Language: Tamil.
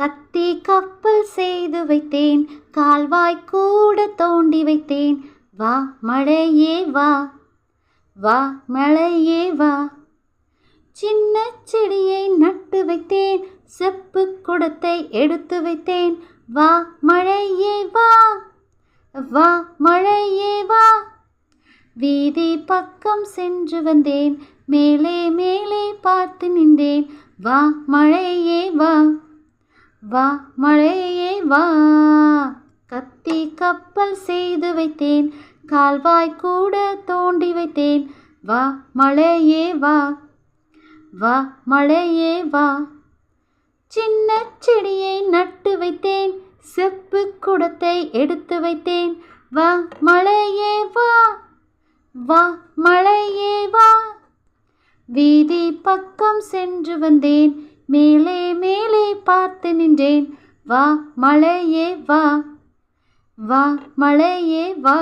கத்தி கப்பல் செய்து வைத்தேன், கால்வாய் கூட தோண்டி வைத்தேன். வா மழையே வா, வா மழையே வா. சின்ன செடியை நட்டு வைத்தேன், செப்பு குடத்தை எடுத்து வைத்தேன். வா மழையே வா, வா மழையே வா. வீதி பக்கம் சென்று வந்தேன், மேலே மேலே பார்த்து நின்றேன். வா மழையே வா, வா மழையே வா. கத்தி கப்பல் செய்து வைத்தேன், கால்வாய் கூட தோண்டி வைத்தேன். வா மழையே வா, வா மழையே வா. சின்ன செடியை நட்டு வைத்தேன், செப்பு குடத்தை எடுத்து வைத்தேன். வா மழையே வா, வா மழையே வா. வீதி பக்கம் சென்று வந்தேன், மேலே மேலே பார்த்து நின்றேன். வா மழையே வா, வா மழையே வா.